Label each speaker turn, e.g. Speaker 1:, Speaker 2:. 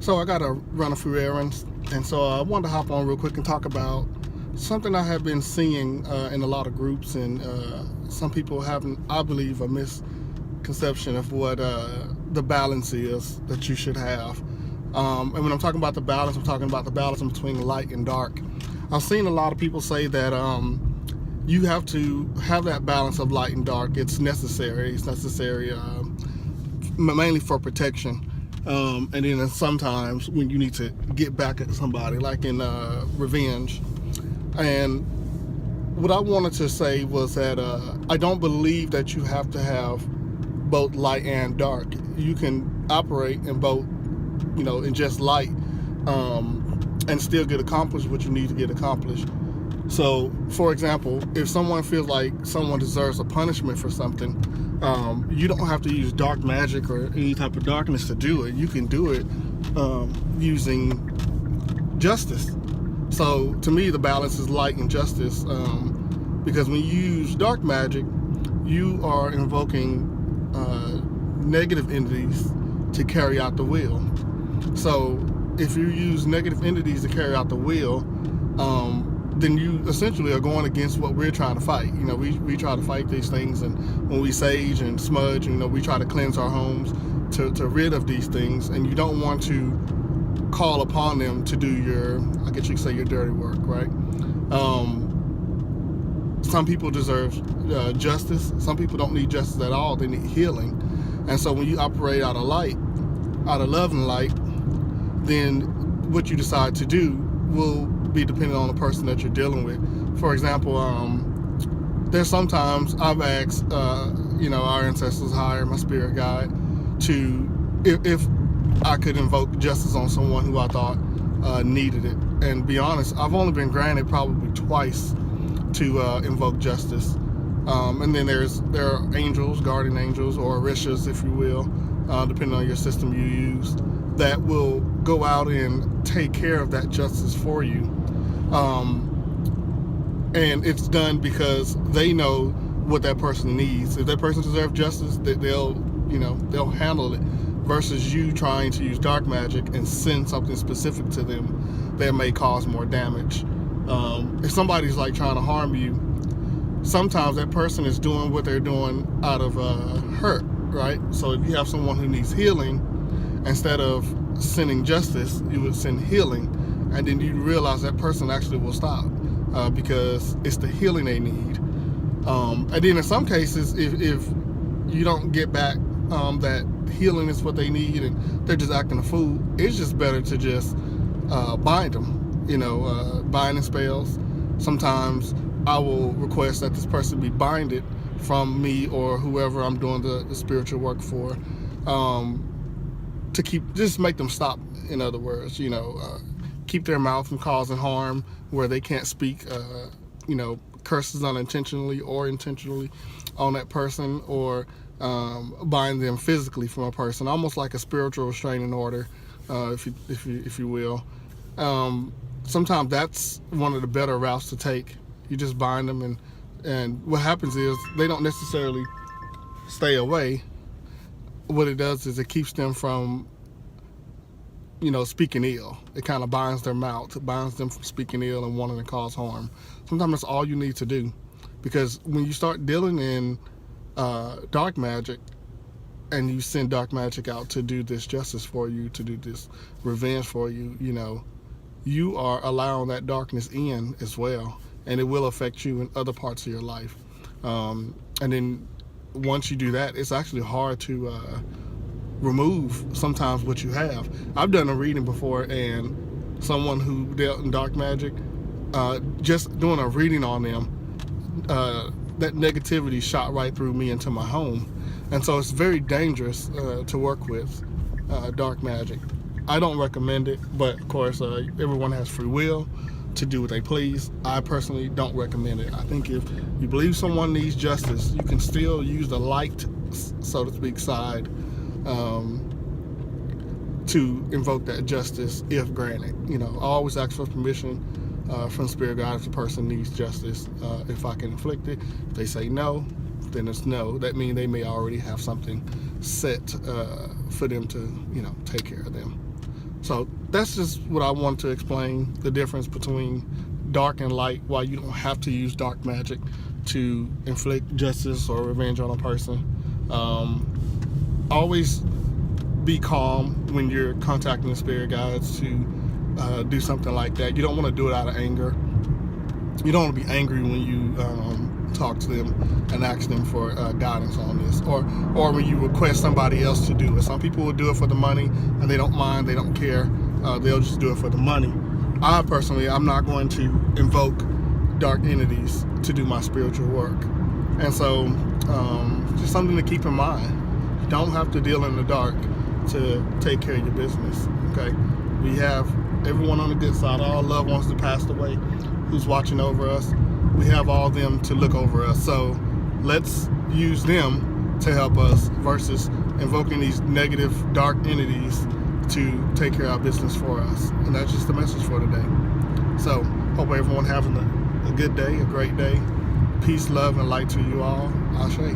Speaker 1: So I got to run a few errands, and so I wanted to hop on real quick and talk about something I have been seeing in a lot of groups, and some people have, I believe, a misconception of what the balance is that you should have. And when I'm talking about the balance, I'm talking about the balance between light and dark. I've seen a lot of people say that you have to have that balance of light and dark. It's necessary. It's necessary mainly for protection. And then sometimes when you need to get back at somebody, like in revenge. And what I wanted to say was that I don't believe that you have to have both light and dark. You can operate in both, in just light, and still get accomplished what you need to get accomplished. So, for example, if someone feels like someone deserves a punishment for something, you don't have to use dark magic or any type of darkness to do it. You can do it using justice. So, to me, the balance is light and justice, because when you use dark magic, you are invoking negative entities to carry out the will. So, if you use negative entities to carry out the will, then you essentially are going against what we're trying to fight. We try to fight these things, and when we sage and smudge, we try to cleanse our homes to rid of these things, and you don't want to call upon them to do your, I guess you could say, your dirty work, right? Some people deserve justice. Some people don't need justice at all. They need healing. And so when you operate out of light, out of love and light, then what you decide to do will be dependent on the person that you're dealing with. For example, there's sometimes I've asked, our ancestors higher, my spirit guide, to, if I could invoke justice on someone who I thought needed it. And be honest, I've only been granted probably twice to invoke justice. And then there are angels, guardian angels, or orishas, if you will, depending on your system you use, that will go out and take care of that justice for you. And it's done because they know what that person needs. If that person deserves justice, they'll handle it, versus you trying to use dark magic and send something specific to them that may cause more damage. If somebody's like trying to harm you, sometimes that person is doing what they're doing out of hurt, right? So if you have someone who needs healing, instead of sending justice, you would send healing, and then you realize that person actually will stop because it's the healing they need. And then in some cases, if you don't get back that healing is what they need and they're just acting a fool, it's just better to just bind them. Binding spells. Sometimes I will request that this person be binded from me or whoever I'm doing the spiritual work for, to just make them stop. In other words, keep their mouth from causing harm where they can't speak, curses unintentionally or intentionally on that person, or bind them physically from a person, almost like a spiritual restraining order, if you will. Sometimes that's one of the better routes to take. You just bind them, and what happens is they don't necessarily stay away. What it does is it keeps them from, speaking ill. It kind of binds their mouth. It binds them from speaking ill and wanting to cause harm. Sometimes that's all you need to do, because when you start dealing in dark magic, and you send dark magic out to do this justice for you, to do this revenge for you, you are allowing that darkness in as well, and it will affect you in other parts of your life. And then once you do that, it's actually hard to remove sometimes what you have. I've done a reading before, and someone who dealt in dark magic, just doing a reading on them, that negativity shot right through me into my home. And so it's very dangerous to work with dark magic. I don't recommend it, but of course everyone has free will to do what they please. I personally don't recommend it. I think if you believe someone needs justice, you can still use the light, so to speak, side to invoke that justice if granted. I always ask for permission from spirit guide if the person needs justice, if I can inflict it. If they say no, then it's no. That means they may already have something set for them to take care of them. So that's just what I want to explain, the difference between dark and light, why you don't have to use dark magic to inflict justice or revenge on a person. Always be calm when you're contacting the spirit guides to do something like that. You don't want to do it out of anger. You don't want to be angry when you talk to them and ask them for guidance on this, or when you request somebody else to do it. Some people will do it for the money and they don't mind, they don't care. They'll just do it for the money. I personally, I'm not going to invoke dark entities to do my spiritual work. And so just something to keep in mind. You don't have to deal in the dark to take care of your business. Okay, we have everyone on the good side, all loved ones that passed away, who's watching over us. We have all them to look over us. So let's use them to help us versus invoking these negative, dark entities to take care of our business for us. And that's just the message for today. So hope everyone having a good day, a great day. Peace, love, and light to you all. Ashe.